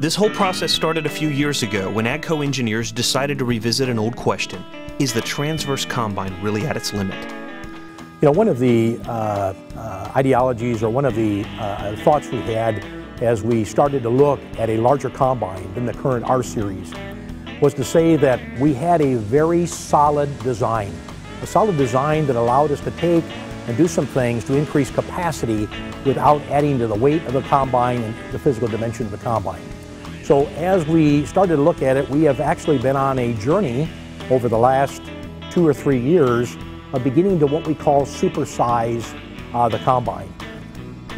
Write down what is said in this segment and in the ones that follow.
This whole process started a few years ago when AGCO engineers decided to revisit an old question. Is the transverse combine really at its limit? You know, one of the ideologies or one of the thoughts we had as we started to look at a larger combine than the current R Series was to say that we had a very solid design. A solid design that allowed us to take and do some things to increase capacity without adding to the weight of the combine and the physical dimension of the combine. So as we started to look at it, we have actually been on a journey over the last 2 or 3 years of beginning to what we call supersize the combine.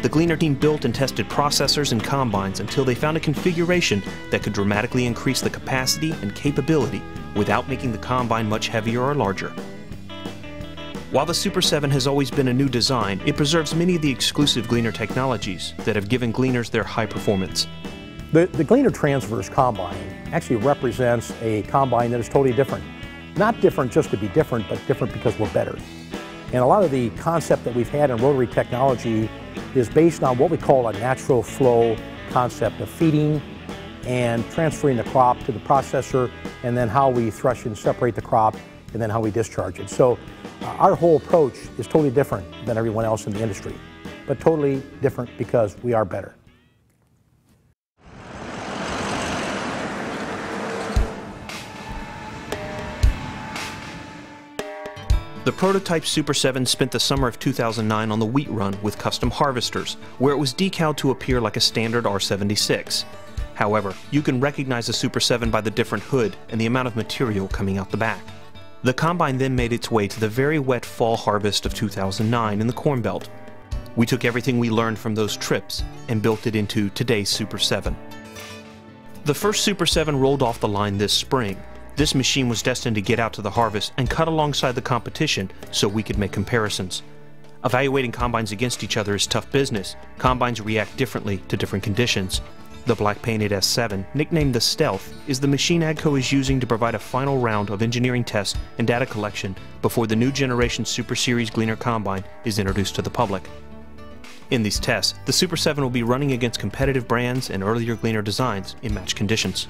The GLEANER team built and tested processors and combines until they found a configuration that could dramatically increase the capacity and capability without making the combine much heavier or larger. While the Super 7 has always been a new design, it preserves many of the exclusive GLEANER technologies that have given GLEANERs their high performance. The GLEANER Transverse Combine actually represents a combine that is totally different. Not different just to be different, but different because we're better. And a lot of the concept that we've had in rotary technology is based on what we call a natural flow concept of feeding and transferring the crop to the processor, and then how we thresh and separate the crop, and then how we discharge it. So our whole approach is totally different than everyone else in the industry, but totally different because we are better. The prototype Super 7 spent the summer of 2009 on the wheat run with custom harvesters, where it was decaled to appear like a standard R76. However, you can recognize the Super 7 by the different hood and the amount of material coming out the back. The combine then made its way to the very wet fall harvest of 2009 in the Corn Belt. We took everything we learned from those trips and built it into today's Super 7. The first Super 7 rolled off the line this spring. This machine was destined to get out to the harvest and cut alongside the competition so we could make comparisons. Evaluating combines against each other is tough business. Combines react differently to different conditions. The black painted S7, nicknamed the Stealth, is the machine AGCO is using to provide a final round of engineering tests and data collection before the new generation Super Series GLEANER combine is introduced to the public. In these tests, the Super 7 will be running against competitive brands and earlier GLEANER designs in match conditions.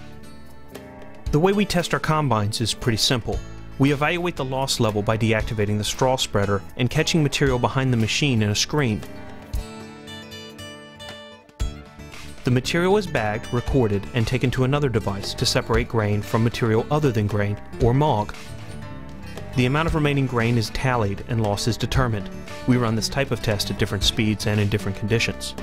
The way we test our combines is pretty simple. We evaluate the loss level by deactivating the straw spreader and catching material behind the machine in a screen. The material is bagged, recorded, and taken to another device to separate grain from material other than grain, or MOG. The amount of remaining grain is tallied and loss is determined. We run this type of test at different speeds and in different conditions.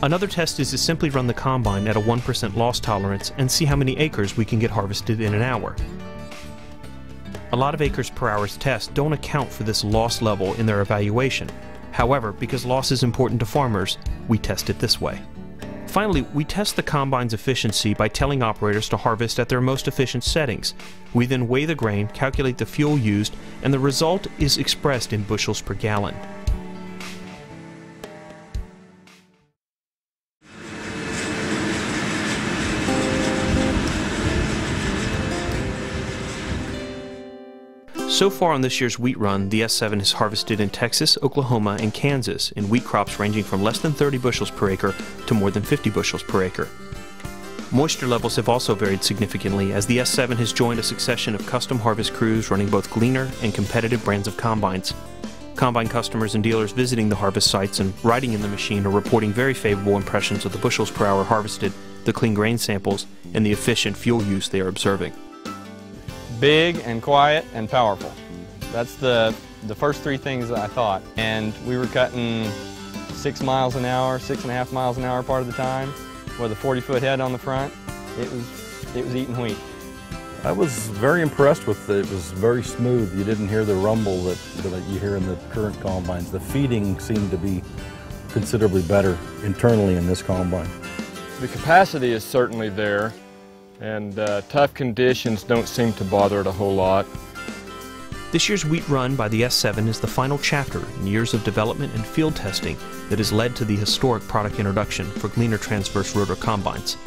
Another test is to simply run the combine at a 1% loss tolerance and see how many acres we can get harvested in an hour. A lot of acres per hour's tests don't account for this loss level in their evaluation. However, because loss is important to farmers, we test it this way. Finally, we test the combine's efficiency by telling operators to harvest at their most efficient settings. We then weigh the grain, calculate the fuel used, and the result is expressed in bushels per gallon. So far on this year's wheat run, the S7 has harvested in Texas, Oklahoma, and Kansas in wheat crops ranging from less than 30 bushels per acre to more than 50 bushels per acre. Moisture levels have also varied significantly as the S7 has joined a succession of custom harvest crews running both GLEANER and competitive brands of combines. Combine customers and dealers visiting the harvest sites and riding in the machine are reporting very favorable impressions of the bushels per hour harvested, the clean grain samples, and the efficient fuel use they are observing. Big and quiet and powerful. That's the first 3 things that I thought. And we were cutting 6 miles an hour, 6.5 miles an hour part of the time with a 40-foot head on the front. It was eating wheat. I was very impressed with it. It was very smooth. You didn't hear the rumble that you hear in the current combines. The feeding seemed to be considerably better internally in this combine. The capacity is certainly there, and tough conditions don't seem to bother it a whole lot. This year's wheat run by the S7 is the final chapter in years of development and field testing that has led to the historic product introduction for GLEANER Transverse Rotor Combines.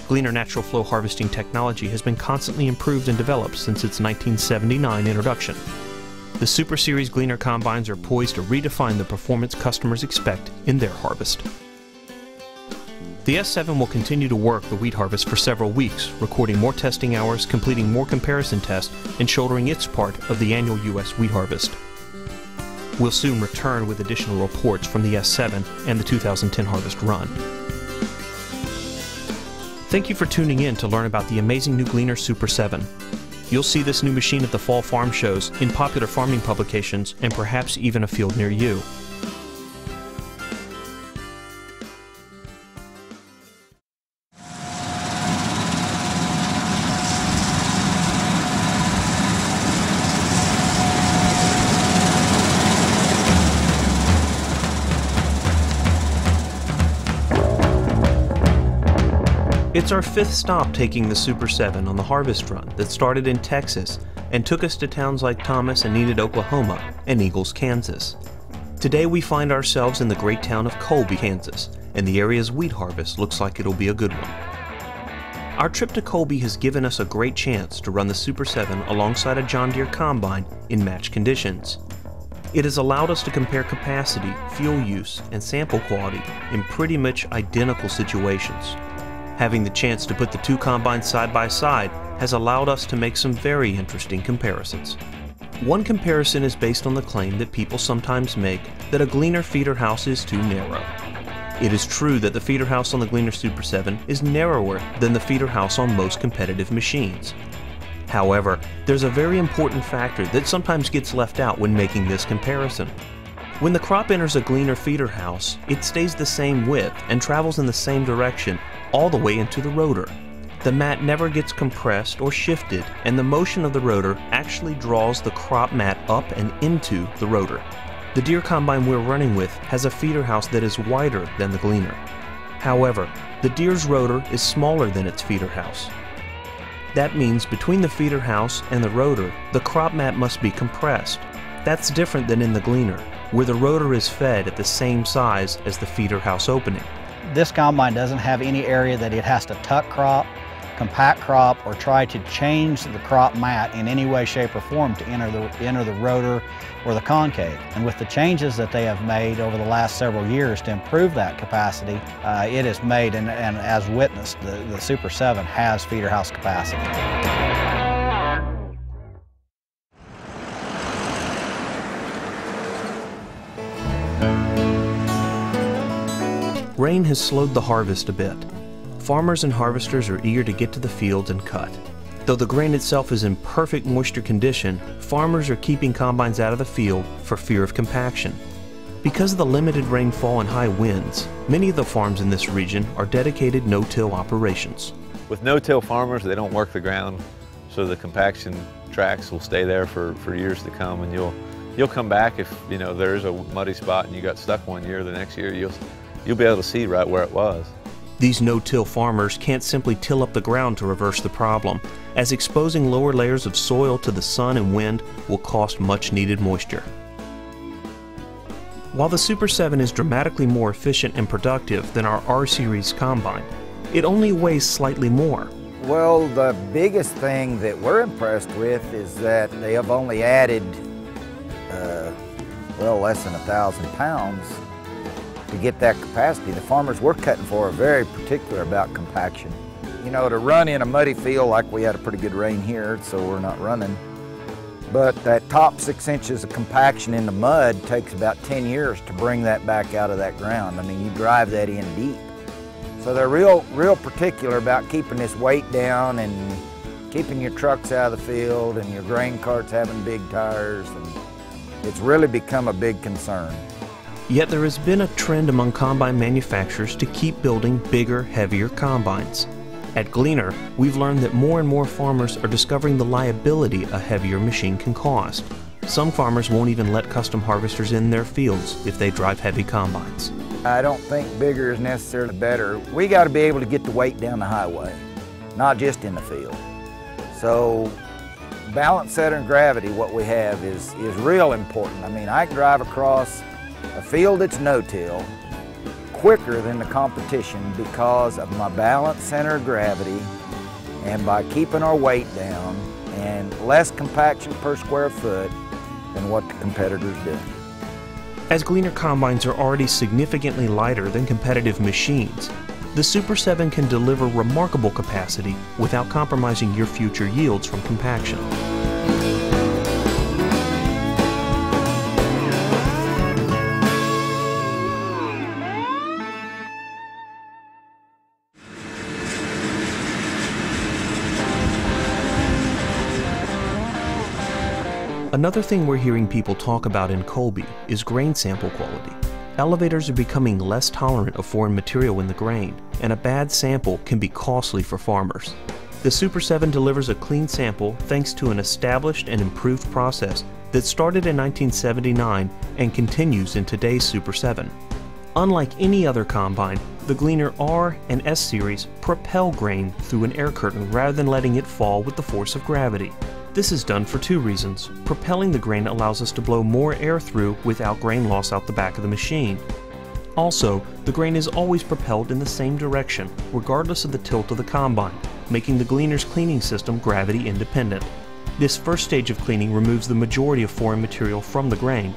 GLEANER natural flow harvesting technology has been constantly improved and developed since its 1979 introduction. The Super Series GLEANER combines are poised to redefine the performance customers expect in their harvest. The S7 will continue to work the wheat harvest for several weeks, recording more testing hours, completing more comparison tests, and shouldering its part of the annual U.S. wheat harvest. We'll soon return with additional reports from the S7 and the 2010 harvest run. Thank you for tuning in to learn about the amazing new GLEANER Super 7. You'll see this new machine at the fall farm shows, in popular farming publications, and perhaps even a field near you. It's our fifth stop taking the Super 7 on the harvest run that started in Texas and took us to towns like Thomas and Enid, Oklahoma, and Eagles, Kansas. Today we find ourselves in the great town of Colby, Kansas, and the area's wheat harvest looks like it'll be a good one. Our trip to Colby has given us a great chance to run the Super 7 alongside a John Deere combine in match conditions. It has allowed us to compare capacity, fuel use, and sample quality in pretty much identical situations. Having the chance to put the two combines side by side has allowed us to make some very interesting comparisons. One comparison is based on the claim that people sometimes make that a GLEANER feeder house is too narrow. It is true that the feeder house on the GLEANER Super 7 is narrower than the feeder house on most competitive machines. However, there's a very important factor that sometimes gets left out when making this comparison. When the crop enters a GLEANER feeder house, it stays the same width and travels in the same direction all the way into the rotor. The mat never gets compressed or shifted, and the motion of the rotor actually draws the crop mat up and into the rotor. The Deere combine we're running with has a feeder house that is wider than the GLEANER. However, the Deere's rotor is smaller than its feeder house. That means between the feeder house and the rotor, the crop mat must be compressed. That's different than in the GLEANER, where the rotor is fed at the same size as the feeder house opening. This combine doesn't have any area that it has to tuck crop, compact crop, or try to change the crop mat in any way, shape, or form to enter the rotor or the concave. And with the changes that they have made over the last several years to improve that capacity, it is made, and as witnessed, the Super 7 has feeder house capacity. Rain has slowed the harvest a bit. Farmers and harvesters are eager to get to the fields and cut. Though the grain itself is in perfect moisture condition, farmers are keeping combines out of the field for fear of compaction. Because of the limited rainfall and high winds, many of the farms in this region are dedicated no-till operations. With no-till farmers, they don't work the ground, so the compaction tracks will stay there for years to come, and you'll come back if there is a muddy spot and you got stuck one year. The next year you'll be able to see right where it was. These no-till farmers can't simply till up the ground to reverse the problem, as exposing lower layers of soil to the sun and wind will cost much needed moisture. While the Super 7 is dramatically more efficient and productive than our R-Series combine, it only weighs slightly more. Well, the biggest thing that we're impressed with is that they have only added, less than 1,000 pounds to get that capacity. The farmers we're cutting for are very particular about compaction. To run in a muddy field, like we had a pretty good rain here, so we're not running. But that top 6 inches of compaction in the mud takes about 10 years to bring that back out of that ground. I mean, you drive that in deep. So they're real particular about keeping this weight down and keeping your trucks out of the field and your grain carts having big tires. And it's really become a big concern. Yet there has been a trend among combine manufacturers to keep building bigger, heavier combines. At GLEANER, we've learned that more and more farmers are discovering the liability a heavier machine can cost. Some farmers won't even let custom harvesters in their fields if they drive heavy combines. I don't think bigger is necessarily better. We got to be able to get the weight down the highway, not just in the field. So balance, center, and gravity, what we have is real important. I mean, I can drive across a field that's no-till quicker than the competition because of my balance, center of gravity, and by keeping our weight down and less compaction per square foot than what the competitors do. As GLEANER combines are already significantly lighter than competitive machines, the Super 7 can deliver remarkable capacity without compromising your future yields from compaction. Another thing we're hearing people talk about in Colby is grain sample quality. Elevators are becoming less tolerant of foreign material in the grain, and a bad sample can be costly for farmers. The Super 7 delivers a clean sample thanks to an established and improved process that started in 1979 and continues in today's Super 7. Unlike any other combine, the GLEANER R and S series propel grain through an air curtain rather than letting it fall with the force of gravity. This is done for two reasons. Propelling the grain allows us to blow more air through without grain loss out the back of the machine. Also, the grain is always propelled in the same direction, regardless of the tilt of the combine, making the GLEANER's cleaning system gravity independent. This first stage of cleaning removes the majority of foreign material from the grain.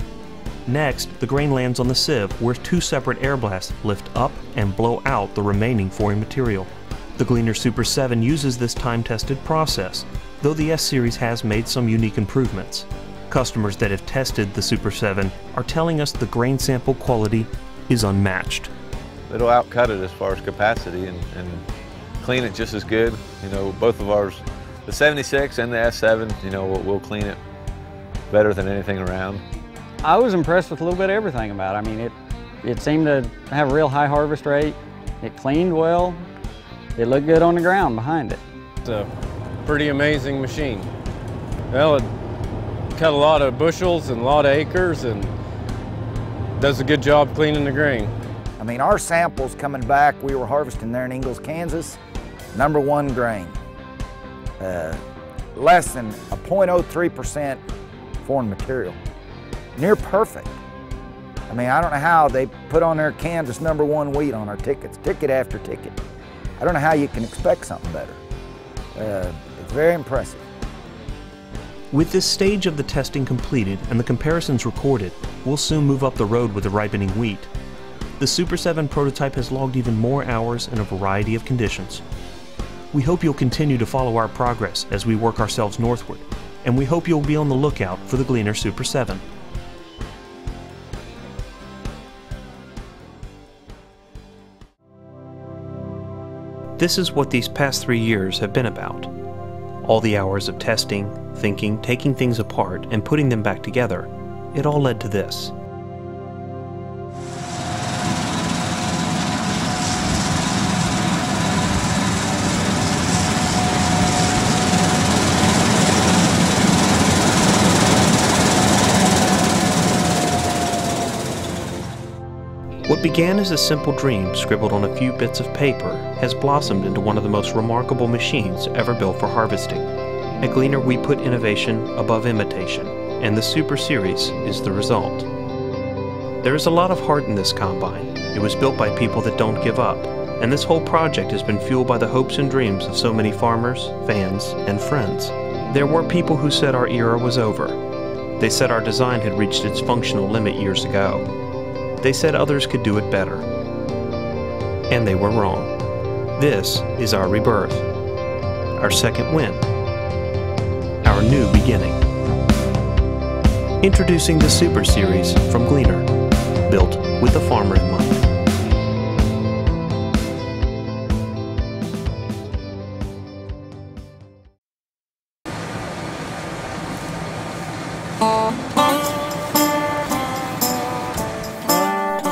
Next, the grain lands on the sieve, where two separate air blasts lift up and blow out the remaining foreign material. The GLEANER Super 7 uses this time-tested process, though the S series has made some unique improvements. Customers that have tested the Super 7 are telling us the grain sample quality is unmatched. It'll outcut it as far as capacity and clean it just as good. You know, both of ours, the 76 and the S7, you know, we'll clean it better than anything around. I was impressed with a little bit of everything about it. I mean, it seemed to have a real high harvest rate. It cleaned well. It looked good on the ground behind it. It's a pretty amazing machine. Well, it cut a lot of bushels and a lot of acres and does a good job cleaning the grain. I mean, our samples coming back, we were harvesting there in Ingalls, Kansas, #1 grain. Less than a 0.03% foreign material. Near perfect. I mean, I don't know how they put on their Kansas #1 wheat on our tickets, ticket after ticket. I don't know how you can expect something better. It's very impressive. With this stage of the testing completed and the comparisons recorded, we'll soon move up the road with the ripening wheat. The Super 7 prototype has logged even more hours in a variety of conditions. We hope you'll continue to follow our progress as we work ourselves northward, and we hope you'll be on the lookout for the GLEANER Super 7. This is what these past 3 years have been about. All the hours of testing, thinking, taking things apart, and putting them back together, it all led to this. What began as a simple dream scribbled on a few bits of paper has blossomed into one of the most remarkable machines ever built for harvesting. At GLEANER, we put innovation above imitation, and the Super Series is the result. There is a lot of heart in this combine. It was built by people that don't give up, and this whole project has been fueled by the hopes and dreams of so many farmers, fans, and friends. There were people who said our era was over. They said our design had reached its functional limit years ago. They said others could do it better. And they were wrong. This is our rebirth, our second win, our new beginning. Introducing the Super Series from GLEANER, built with the farmer in mind.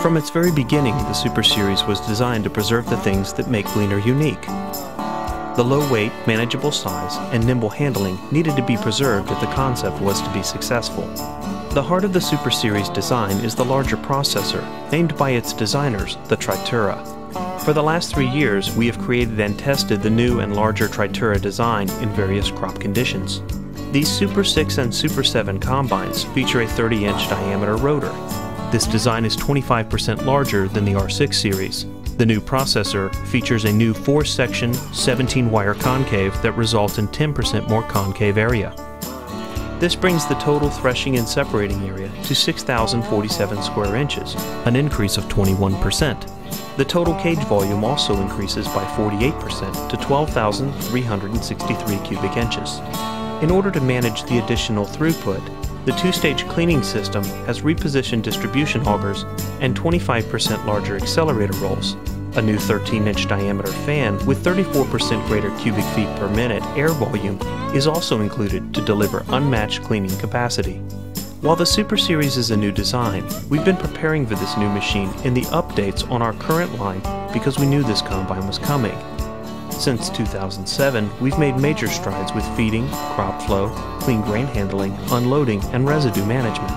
From its very beginning, the Super Series was designed to preserve the things that make GLEANER unique. The low weight, manageable size, and nimble handling needed to be preserved if the concept was to be successful. The heart of the Super Series design is the larger processor, named by its designers the Tritura. For the last 3 years, we have created and tested the new and larger Tritura design in various crop conditions. These Super 6 and Super 7 combines feature a 30-inch diameter rotor. This design is 25% larger than the R6 series. The new processor features a new 4-section, 17-wire concave that results in 10% more concave area. This brings the total threshing and separating area to 6,047 square inches, an increase of 21%. The total cage volume also increases by 48% to 12,363 cubic inches. In order to manage the additional throughput, the two-stage cleaning system has repositioned distribution augers and 25% larger accelerator rolls. A new 13-inch diameter fan with 34% greater cubic feet per minute air volume is also included to deliver unmatched cleaning capacity. While the Super Series is a new design, we've been preparing for this new machine in the updates on our current line because we knew this combine was coming. Since 2007, we've made major strides with feeding, crop flow, clean grain handling, unloading, and residue management.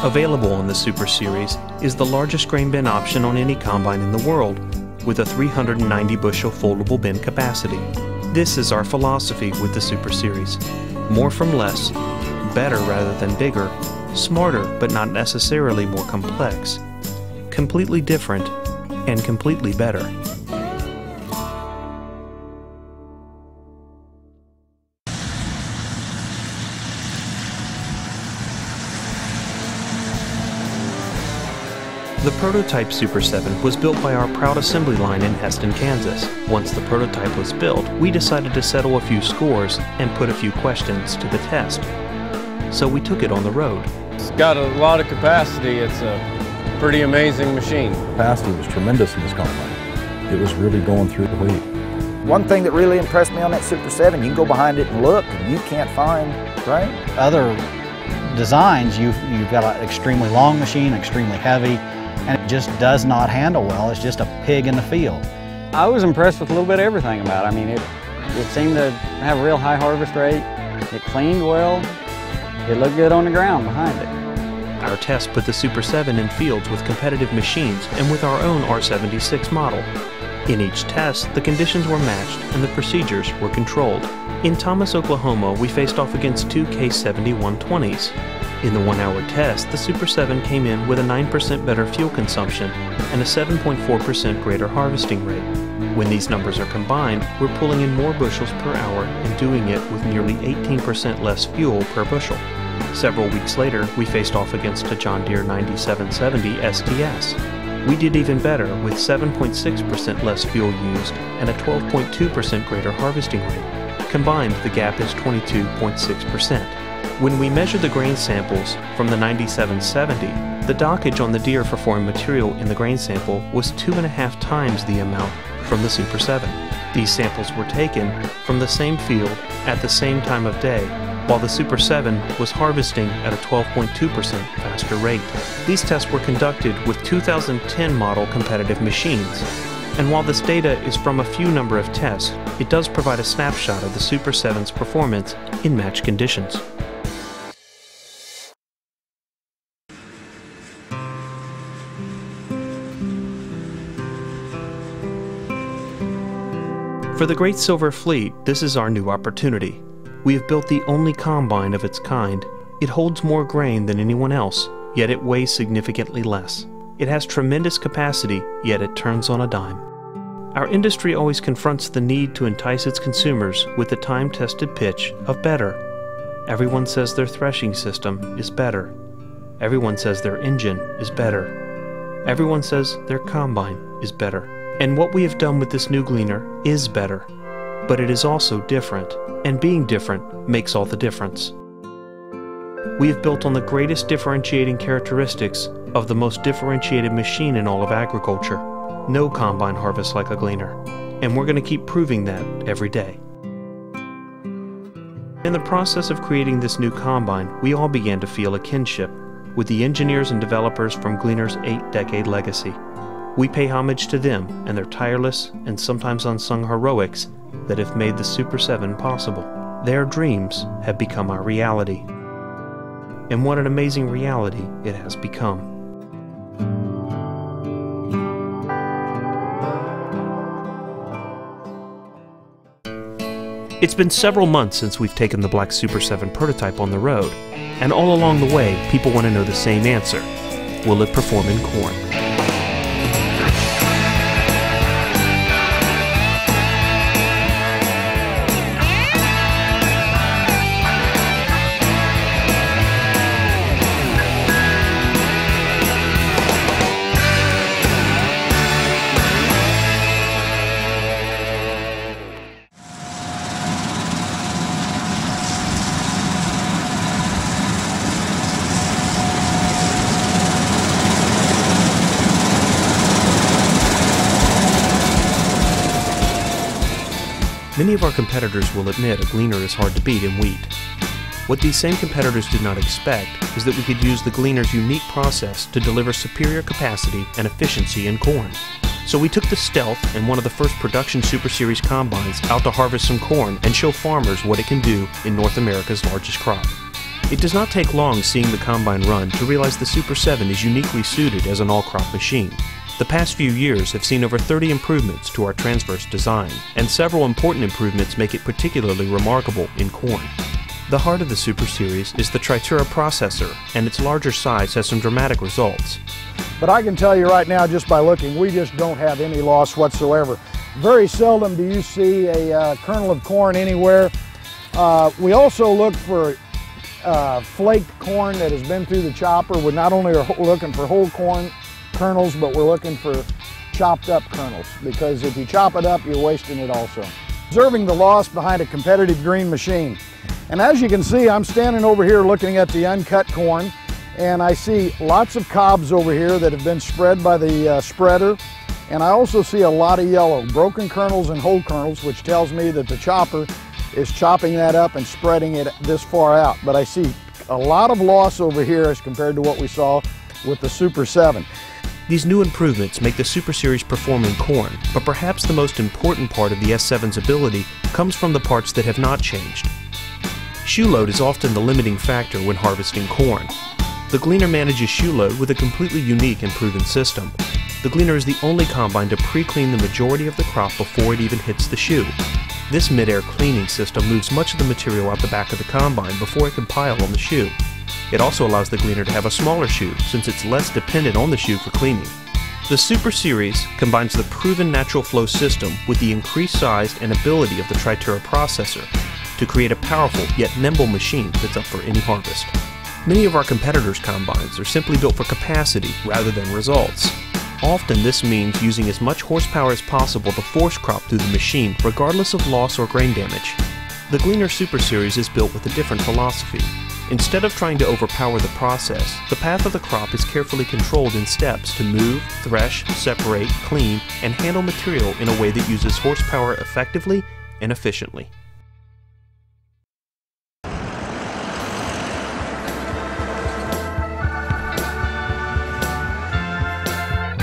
Available on the Super Series is the largest grain bin option on any combine in the world, with a 390 bushel foldable bin capacity. This is our philosophy with the Super Series. More from less, better rather than bigger, smarter but not necessarily more complex, completely different, and completely better. The prototype Super 7 was built by our proud assembly line in Heston, Kansas. Once the prototype was built, we decided to settle a few scores and put a few questions to the test. So we took it on the road. It's got a lot of capacity. It's a pretty amazing machine. Capacity was tremendous in this combine. It was really going through the wheat. One thing that really impressed me on that Super 7, you can go behind it and look, and you can't find grain. Other designs, you've got an extremely long machine, extremely heavy, and it just does not handle well. It's just a pig in the field. I was impressed with a little bit of everything about it. I mean, it seemed to have a real high harvest rate. It cleaned well. It looked good on the ground behind it. Our test put the Super 7 in fields with competitive machines and with our own R76 model. In each test, the conditions were matched and the procedures were controlled. In Thomas, Oklahoma, we faced off against two K70-120s. In the 1-hour test, the Super 7 came in with a 9% better fuel consumption and a 7.4% greater harvesting rate. When these numbers are combined, we're pulling in more bushels per hour and doing it with nearly 18% less fuel per bushel. Several weeks later, we faced off against a John Deere 9770 STS. We did even better with 7.6% less fuel used and a 12.2% greater harvesting rate. Combined, the gap is 22.6%. When we measured the grain samples from the 9770, the dockage on the Deere for foreign material in the grain sample was 2.5 times the amount from the Super 7. These samples were taken from the same field at the same time of day, while the Super 7 was harvesting at a 12.2% faster rate. These tests were conducted with 2010 model competitive machines. And while this data is from a few number of tests, it does provide a snapshot of the Super 7's performance in match conditions. For the Great Silver Fleet, this is our new opportunity. We have built the only combine of its kind. It holds more grain than anyone else, yet it weighs significantly less. It has tremendous capacity, yet it turns on a dime. Our industry always confronts the need to entice its consumers with the time-tested pitch of better. Everyone says their threshing system is better. Everyone says their engine is better. Everyone says their combine is better. And what we have done with this new Gleaner is better. But it is also different, and being different makes all the difference. We have built on the greatest differentiating characteristics of the most differentiated machine in all of agriculture. No combine harvests like a Gleaner, and we're going to keep proving that every day. In the process of creating this new combine, we all began to feel a kinship with the engineers and developers from Gleaner's 8-decade legacy. We pay homage to them and their tireless and sometimes unsung heroics that have made the Super 7 possible. Their dreams have become our reality. And what an amazing reality it has become. It's been several months since we've taken the black Super 7 prototype on the road, and all along the way, people want to know the same answer. Will it perform in corn? Many of our competitors will admit a gleaner is hard to beat in wheat. What these same competitors did not expect is that we could use the gleaner's unique process to deliver superior capacity and efficiency in corn. So we took the Stealth and one of the first production Super Series combines out to harvest some corn and show farmers what it can do in North America's largest crop. It does not take long seeing the combine run to realize the Super 7 is uniquely suited as an all-crop machine. The past few years have seen over 30 improvements to our transverse design, and several important improvements make it particularly remarkable in corn. The heart of the Super Series is the Tritura processor, and its larger size has some dramatic results. But I can tell you right now, just by looking, we just don't have any loss whatsoever. Very seldom do you see a kernel of corn anywhere. We also look for flaked corn that has been through the chopper. We not only are looking for whole corn kernels, but we're looking for chopped up kernels, because if you chop it up, you're wasting it also. Observing the loss behind a competitive green machine. And as you can see, I'm standing over here looking at the uncut corn, and I see lots of cobs over here that have been spread by the spreader. And I also see a lot of yellow, broken kernels and whole kernels, which tells me that the chopper is chopping that up and spreading it this far out. But I see a lot of loss over here as compared to what we saw with the Super 7. These new improvements make the Super Series perform in corn, but perhaps the most important part of the S7's ability comes from the parts that have not changed. Shoe load is often the limiting factor when harvesting corn. The Gleaner manages shoe load with a completely unique and proven system. The Gleaner is the only combine to pre-clean the majority of the crop before it even hits the shoe. This mid-air cleaning system moves much of the material out the back of the combine before it can pile on the shoe. It also allows the Gleaner to have a smaller shoe, since it's less dependent on the shoe for cleaning. The Super Series combines the proven natural flow system with the increased size and ability of the Tritura processor to create a powerful yet nimble machine that's up for any harvest. Many of our competitors' combines are simply built for capacity rather than results. Often this means using as much horsepower as possible to force crop through the machine regardless of loss or grain damage. The GLEANER Super Series is built with a different philosophy. Instead of trying to overpower the process, the path of the crop is carefully controlled in steps to move, thresh, separate, clean, and handle material in a way that uses horsepower effectively and efficiently.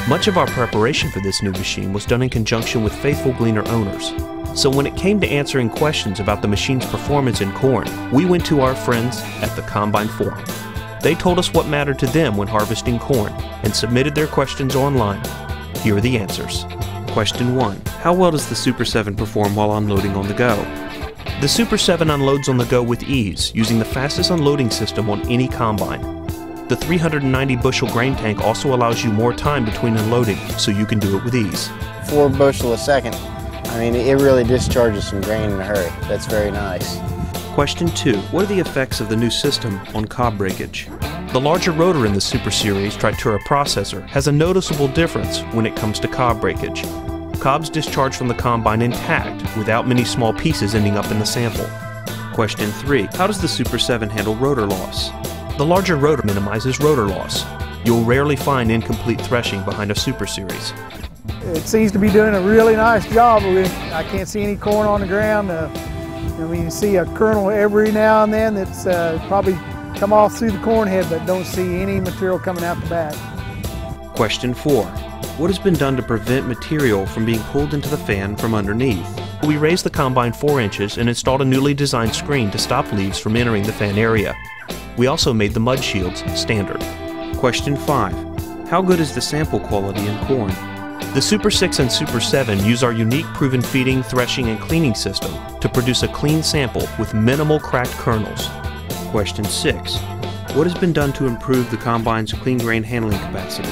Much of our preparation for this new machine was done in conjunction with faithful Gleaner owners. So when it came to answering questions about the machine's performance in corn, we went to our friends at the Combine Forum. They told us what mattered to them when harvesting corn and submitted their questions online. Here are the answers. Question 1. How well does the Super 7 perform while unloading on the go? The Super 7 unloads on the go with ease, using the fastest unloading system on any combine. The 390 bushel grain tank also allows you more time between unloading, so you can do it with ease. 4 bushel a second. I mean, it really discharges some grain in a hurry. That's very nice. Question 2. What are the effects of the new system on cob breakage? The larger rotor in the Super Series Tritura processor has a noticeable difference when it comes to cob breakage. Cobs discharge from the combine intact, without many small pieces ending up in the sample. Question 3. How does the Super 7 handle rotor loss? The larger rotor minimizes rotor loss. You'll rarely find incomplete threshing behind a Super Series. It seems to be doing a really nice job. I can't see any corn on the ground. You see a kernel every now and then that's probably come off through the corn head, but don't see any material coming out the back. Question 4. What has been done to prevent material from being pulled into the fan from underneath? We raised the combine 4 inches and installed a newly designed screen to stop leaves from entering the fan area. We also made the mud shields standard. Question 5. How good is the sample quality in corn? The Super 6 and Super 7 use our unique proven feeding, threshing, and cleaning system to produce a clean sample with minimal cracked kernels. Question 6. What has been done to improve the combine's clean grain handling capacity?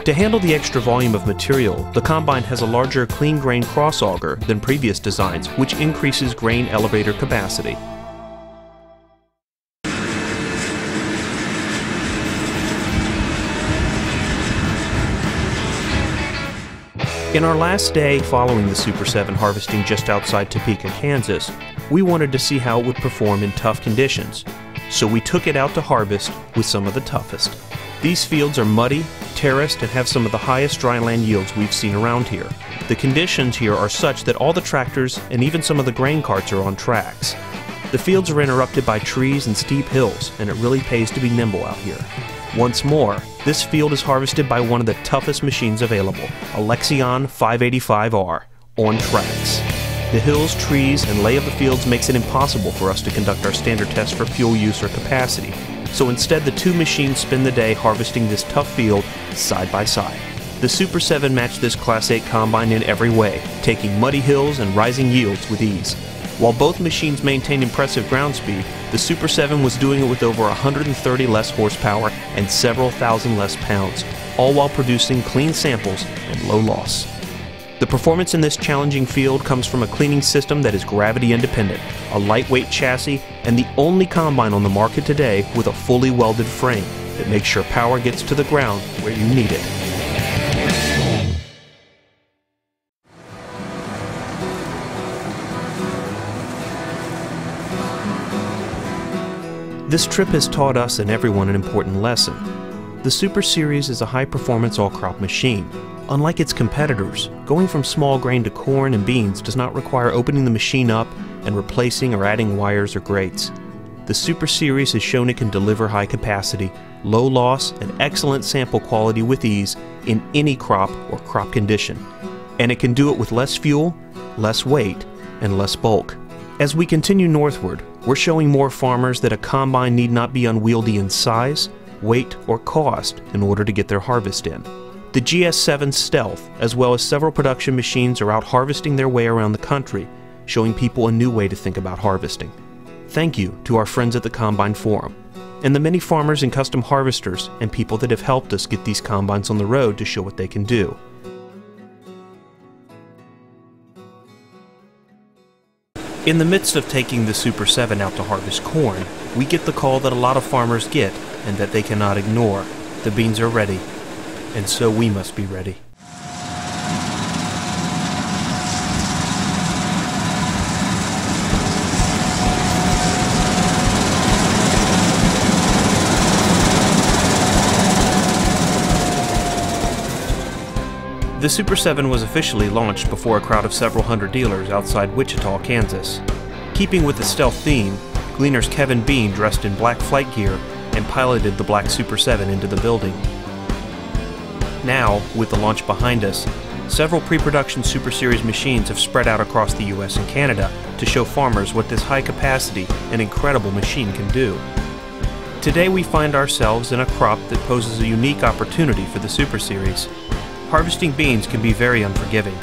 To handle the extra volume of material, the combine has a larger clean grain cross auger than previous designs, which increases grain elevator capacity. In our last day following the Super 7 harvesting just outside Topeka, Kansas, we wanted to see how it would perform in tough conditions, so we took it out to harvest with some of the toughest. These fields are muddy, terraced, and have some of the highest dryland yields we've seen around here. The conditions here are such that all the tractors and even some of the grain carts are on tracks. The fields are interrupted by trees and steep hills, and it really pays to be nimble out here. Once more, this field is harvested by one of the toughest machines available, a Lexion 585R, on tracks. The hills, trees, and lay of the fields makes it impossible for us to conduct our standard tests for fuel use or capacity, so instead the two machines spend the day harvesting this tough field side by side. The Super 7 matched this Class 8 combine in every way, taking muddy hills and rising yields with ease. While both machines maintain impressive ground speed, the Super 7 was doing it with over 130 less horsepower and several thousand less pounds, all while producing clean samples and low loss. The performance in this challenging field comes from a cleaning system that is gravity independent, a lightweight chassis, and the only combine on the market today with a fully welded frame that makes sure power gets to the ground where you need it. This trip has taught us and everyone an important lesson. The Super Series is a high-performance all-crop machine. Unlike its competitors, going from small grain to corn and beans does not require opening the machine up and replacing or adding wires or grates. The Super Series has shown it can deliver high capacity, low loss, and excellent sample quality with ease in any crop or crop condition. And it can do it with less fuel, less weight, and less bulk. As we continue northward, we're showing more farmers that a combine need not be unwieldy in size, weight, or cost in order to get their harvest in. The GS7 Stealth, as well as several production machines, are out harvesting their way around the country, showing people a new way to think about harvesting. Thank you to our friends at the Combine Forum, and the many farmers and custom harvesters and people that have helped us get these combines on the road to show what they can do. In the midst of taking the Super 7 out to harvest corn, we get the call that a lot of farmers get and that they cannot ignore. The beans are ready, and so we must be ready. The Super 7 was officially launched before a crowd of several hundred dealers outside Wichita, Kansas. Keeping with the stealth theme, Gleaner's Kevin Bean dressed in black flight gear and piloted the black Super 7 into the building. Now, with the launch behind us, several pre-production Super Series machines have spread out across the US and Canada to show farmers what this high-capacity and incredible machine can do. Today we find ourselves in a crop that poses a unique opportunity for the Super Series. Harvesting beans can be very unforgiving.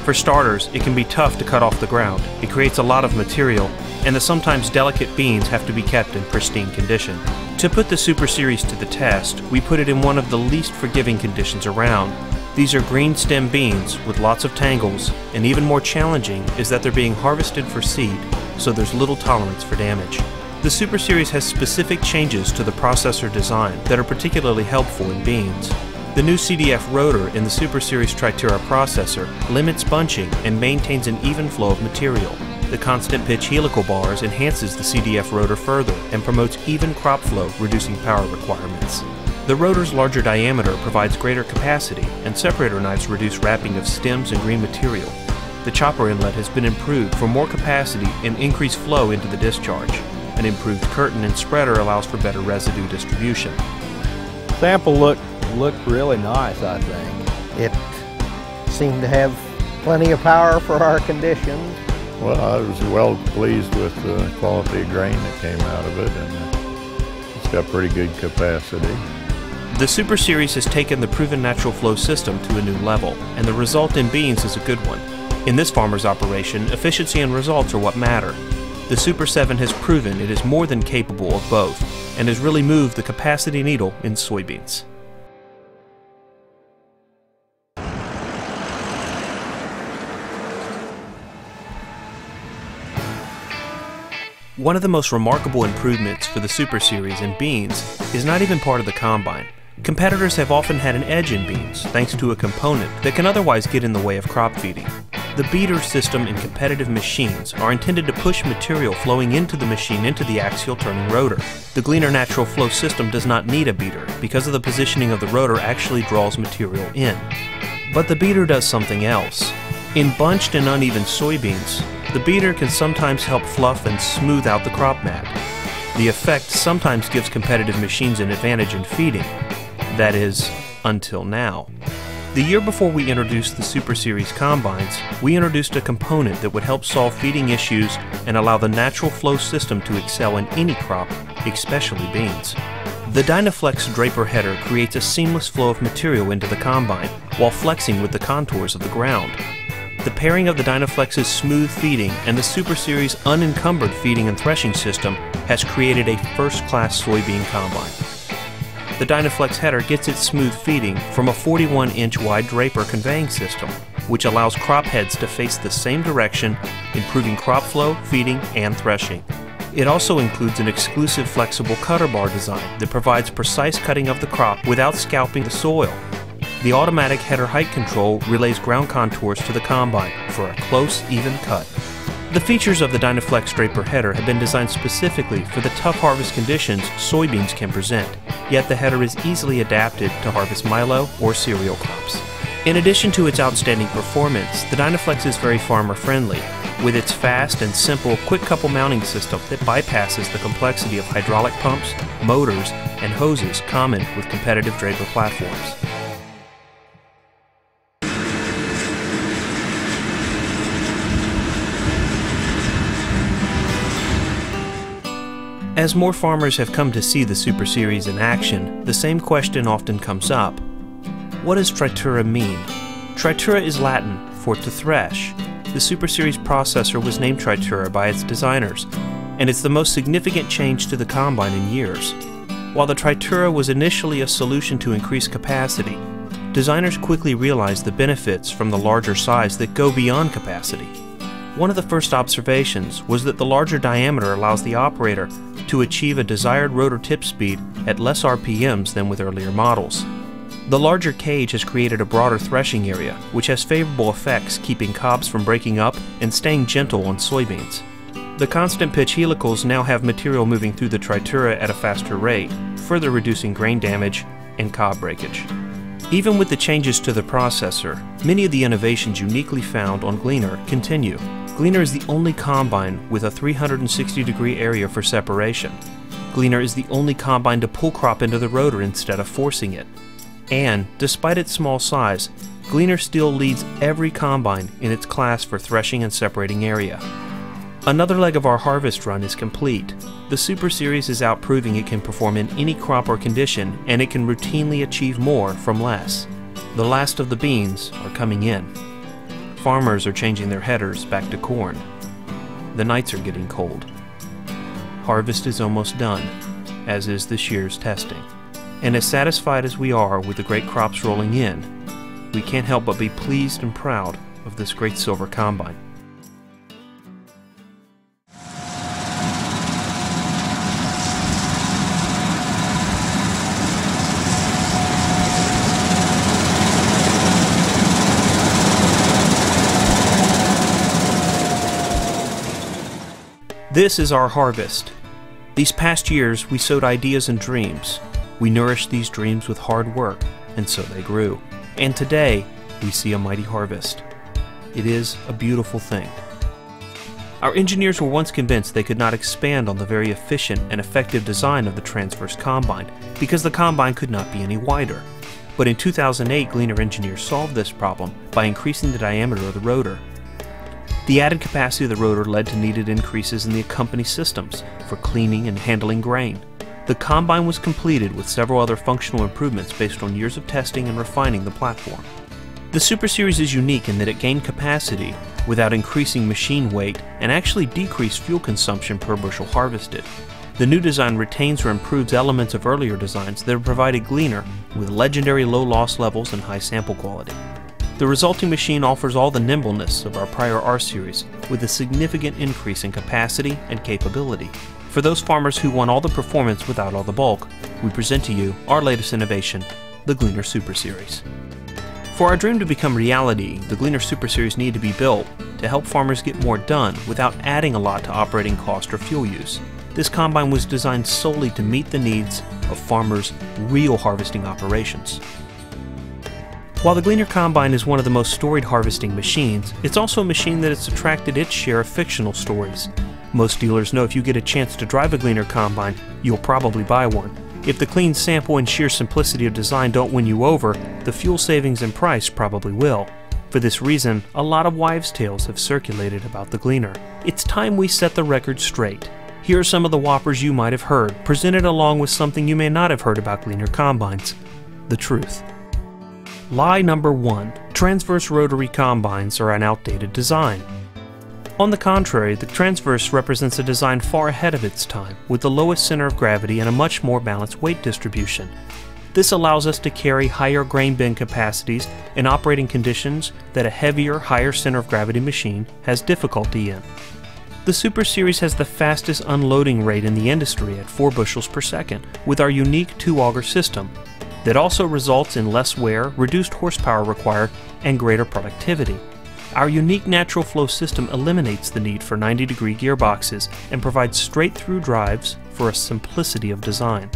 For starters, it can be tough to cut off the ground. It creates a lot of material, and the sometimes delicate beans have to be kept in pristine condition. To put the Super Series to the test, we put it in one of the least forgiving conditions around. These are green stem beans with lots of tangles, and even more challenging is that they're being harvested for seed, so there's little tolerance for damage. The Super Series has specific changes to the processor design that are particularly helpful in beans. The new CDF rotor in the Super Series Tritera processor limits bunching and maintains an even flow of material. The constant pitch helical bars enhances the CDF rotor further and promotes even crop flow, reducing power requirements. The rotor's larger diameter provides greater capacity, and separator knives reduce wrapping of stems and green material. The chopper inlet has been improved for more capacity and increased flow into the discharge. An improved curtain and spreader allows for better residue distribution. Sample looked really nice, I think. It seemed to have plenty of power for our conditions. Well, I was well pleased with the quality of grain that came out of it, and it's got pretty good capacity. The Super Series has taken the proven natural flow system to a new level, and the result in beans is a good one. In this farmer's operation, efficiency and results are what matter. The Super 7 has proven it is more than capable of both, and has really moved the capacity needle in soybeans. One of the most remarkable improvements for the Super Series in beans is not even part of the combine. Competitors have often had an edge in beans thanks to a component that can otherwise get in the way of crop feeding. The beater system in competitive machines are intended to push material flowing into the machine into the axial turning rotor. The GLEANER natural flow system does not need a beater because of the positioning of the rotor actually draws material in. But the beater does something else. In bunched and uneven soybeans, the beater can sometimes help fluff and smooth out the crop mat. The effect sometimes gives competitive machines an advantage in feeding. That is, until now. The year before we introduced the Super Series combines, we introduced a component that would help solve feeding issues and allow the natural flow system to excel in any crop, especially beans. The Dynaflex draper header creates a seamless flow of material into the combine while flexing with the contours of the ground. The pairing of the Dynaflex's smooth feeding and the Super Series unencumbered feeding and threshing system has created a first-class soybean combine. The Dynaflex header gets its smooth feeding from a 41-inch wide draper conveying system, which allows crop heads to face the same direction, improving crop flow, feeding, and threshing. It also includes an exclusive flexible cutter bar design that provides precise cutting of the crop without scalping the soil. The automatic header height control relays ground contours to the combine for a close, even cut. The features of the Dynaflex draper header have been designed specifically for the tough harvest conditions soybeans can present, yet the header is easily adapted to harvest milo or cereal crops. In addition to its outstanding performance, the Dynaflex is very farmer-friendly, with its fast and simple quick couple mounting system that bypasses the complexity of hydraulic pumps, motors, and hoses common with competitive draper platforms. As more farmers have come to see the Super Series in action, the same question often comes up. What does tritura mean? Tritura is Latin for to thresh. The Super Series processor was named tritura by its designers, and it's the most significant change to the combine in years. While the tritura was initially a solution to increase capacity, designers quickly realized the benefits from the larger size that go beyond capacity. One of the first observations was that the larger diameter allows the operator to achieve a desired rotor tip speed at less RPMs than with earlier models. The larger cage has created a broader threshing area, which has favorable effects keeping cobs from breaking up and staying gentle on soybeans. The constant pitch helicals now have material moving through the tritura at a faster rate, further reducing grain damage and cob breakage. Even with the changes to the processor, many of the innovations uniquely found on GLEANER continue. GLEANER is the only combine with a 360-degree area for separation. GLEANER is the only combine to pull crop into the rotor instead of forcing it. And, despite its small size, GLEANER still leads every combine in its class for threshing and separating area. Another leg of our harvest run is complete. The Super Series is out proving it can perform in any crop or condition, and it can routinely achieve more from less. The last of the beans are coming in. Farmers are changing their headers back to corn. The nights are getting cold. Harvest is almost done, as is this year's testing. And as satisfied as we are with the great crops rolling in, we can't help but be pleased and proud of this great silver combine. This is our harvest. These past years, we sowed ideas and dreams. We nourished these dreams with hard work, and so they grew. And today, we see a mighty harvest. It is a beautiful thing. Our engineers were once convinced they could not expand on the very efficient and effective design of the transverse combine because the combine could not be any wider. But in 2008, GLEANER engineers solved this problem by increasing the diameter of the rotor. The added capacity of the rotor led to needed increases in the accompanying systems for cleaning and handling grain. The combine was completed with several other functional improvements based on years of testing and refining the platform. The Super Series is unique in that it gained capacity without increasing machine weight and actually decreased fuel consumption per bushel harvested. The new design retains or improves elements of earlier designs that have provided GLEANER with legendary low loss levels and high sample quality. The resulting machine offers all the nimbleness of our prior R Series with a significant increase in capacity and capability. For those farmers who want all the performance without all the bulk, we present to you our latest innovation, the GLEANER Super Series. For our dream to become reality, the GLEANER Super Series needed to be built to help farmers get more done without adding a lot to operating cost or fuel use. This combine was designed solely to meet the needs of farmers' real harvesting operations. While the GLEANER Combine is one of the most storied harvesting machines, it's also a machine that has attracted its share of fictional stories. Most dealers know if you get a chance to drive a GLEANER Combine, you'll probably buy one. If the clean sample and sheer simplicity of design don't win you over, the fuel savings and price probably will. For this reason, a lot of wives' tales have circulated about the GLEANER. It's time we set the record straight. Here are some of the whoppers you might have heard, presented along with something you may not have heard about GLEANER Combines. The truth. Lie number 1. Transverse rotary combines are an outdated design. On the contrary, the transverse represents a design far ahead of its time, with the lowest center of gravity and a much more balanced weight distribution. This allows us to carry higher grain bin capacities in operating conditions that a heavier, higher center of gravity machine has difficulty in. The Super Series has the fastest unloading rate in the industry at 4 bushels per second, with our unique 2-auger system. That also results in less wear, reduced horsepower required, and greater productivity. Our unique natural flow system eliminates the need for 90-degree gearboxes and provides straight-through drives for a simplicity of design.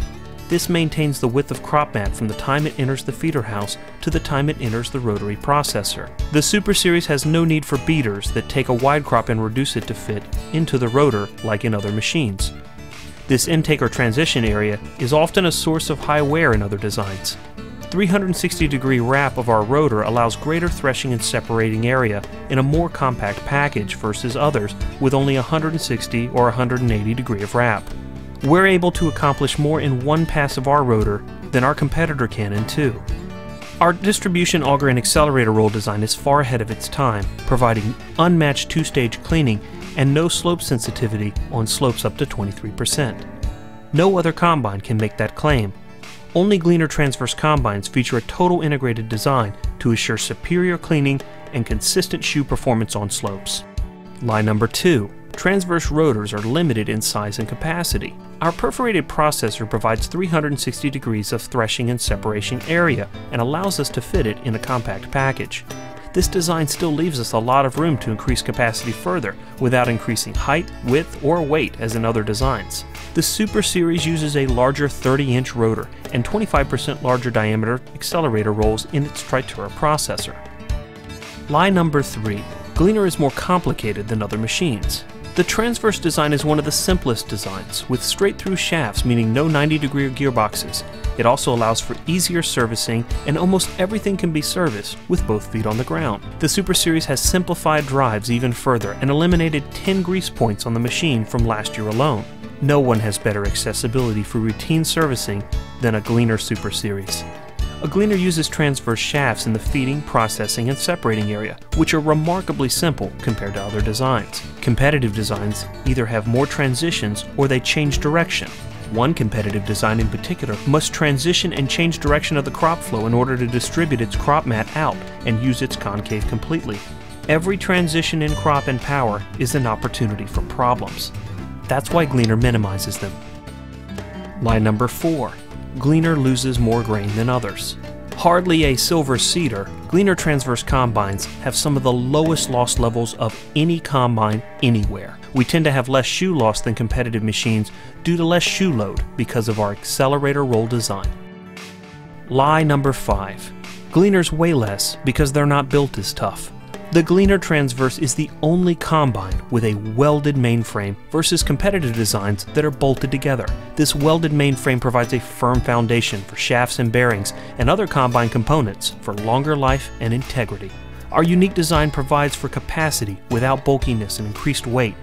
This maintains the width of crop mat from the time it enters the feeder house to the time it enters the rotary processor. The Super Series has no need for beaters that take a wide crop and reduce it to fit into the rotor like in other machines. This intake or transition area is often a source of high wear in other designs. 360-degree wrap of our rotor allows greater threshing and separating area in a more compact package versus others with only 160 or 180 degree of wrap. We're able to accomplish more in one pass of our rotor than our competitor can in 2. Our distribution auger and accelerator roll design is far ahead of its time, providing unmatched 2-stage cleaning and no slope sensitivity on slopes up to 23%. No other combine can make that claim. Only GLEANER transverse combines feature a total integrated design to assure superior cleaning and consistent shoe performance on slopes. Lie number 2. Transverse rotors are limited in size and capacity. Our perforated processor provides 360 degrees of threshing and separation area and allows us to fit it in a compact package. This design still leaves us a lot of room to increase capacity further without increasing height, width, or weight as in other designs. The Super Series uses a larger 30-inch rotor and 25% larger diameter accelerator rolls in its Tritura processor. Lie number 3. GLEANER is more complicated than other machines. The transverse design is one of the simplest designs, with straight-through shafts meaning no 90-degree gearboxes. It also allows for easier servicing, and almost everything can be serviced with both feet on the ground. The Super Series has simplified drives even further and eliminated 10 grease points on the machine from last year alone. No one has better accessibility for routine servicing than a GLEANER Super Series. A GLEANER uses transverse shafts in the feeding, processing, and separating area, which are remarkably simple compared to other designs. Competitive designs either have more transitions or they change direction. One competitive design in particular must transition and change direction of the crop flow in order to distribute its crop mat out and use its concave completely. Every transition in crop and power is an opportunity for problems. That's why GLEANER minimizes them. Lie number 4. GLEANER loses more grain than others. Hardly a silver cedar, GLEANER transverse combines have some of the lowest loss levels of any combine anywhere. We tend to have less shoe loss than competitive machines due to less shoe load because of our accelerator roll design. Lie number 5. GLEANERs weigh less because they're not built as tough. The GLEANER Transverse is the only combine with a welded mainframe versus competitive designs that are bolted together. This welded mainframe provides a firm foundation for shafts and bearings and other combine components for longer life and integrity. Our unique design provides for capacity without bulkiness and increased weight,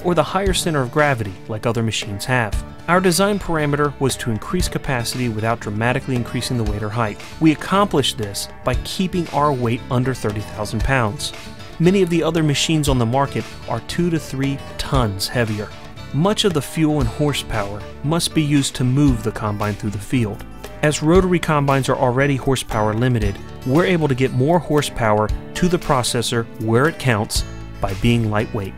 or the higher center of gravity like other machines have. Our design parameter was to increase capacity without dramatically increasing the weight or height. We accomplished this by keeping our weight under 30,000 pounds. Many of the other machines on the market are 2 to 3 tons heavier. Much of the fuel and horsepower must be used to move the combine through the field. As rotary combines are already horsepower limited, we're able to get more horsepower to the processor where it counts by being lightweight.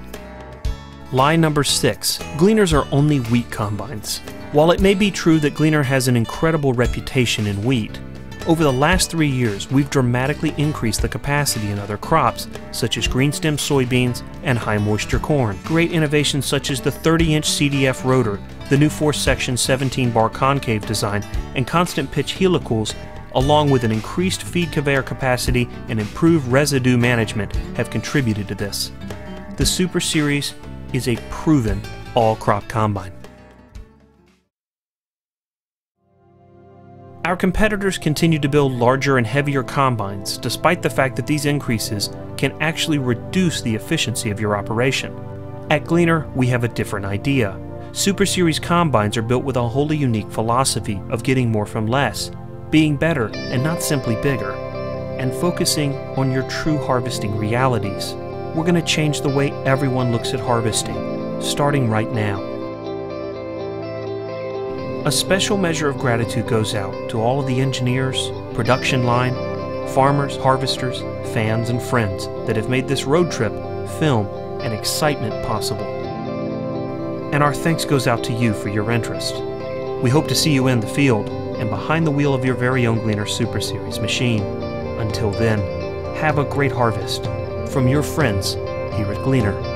Lie number 6. GLEANERs are only wheat combines. While it may be true that GLEANER has an incredible reputation in wheat, Over the last 3 years, we've dramatically increased the capacity in other crops, such as green-stem soybeans and high-moisture corn. Great innovations such as the 30-inch CDF rotor, the new 4-section 17-bar concave design, and constant pitch helicals, along with an increased feed conveyor capacity and improved residue management, have contributed to this. The Super Series is a proven all-crop combine. Our competitors continue to build larger and heavier combines, despite the fact that these increases can actually reduce the efficiency of your operation. At Gleaner, we have a different idea. Super Series combines are built with a wholly unique philosophy of getting more from less, being better and not simply bigger, and focusing on your true harvesting realities. We're going to change the way everyone looks at harvesting, starting right now. A special measure of gratitude goes out to all of the engineers, production line, farmers, harvesters, fans, and friends that have made this road trip, film, and excitement possible. And our thanks goes out to you for your interest. We hope to see you in the field and behind the wheel of your very own GLEANER Super Series machine. Until then, have a great harvest from your friends here at GLEANER.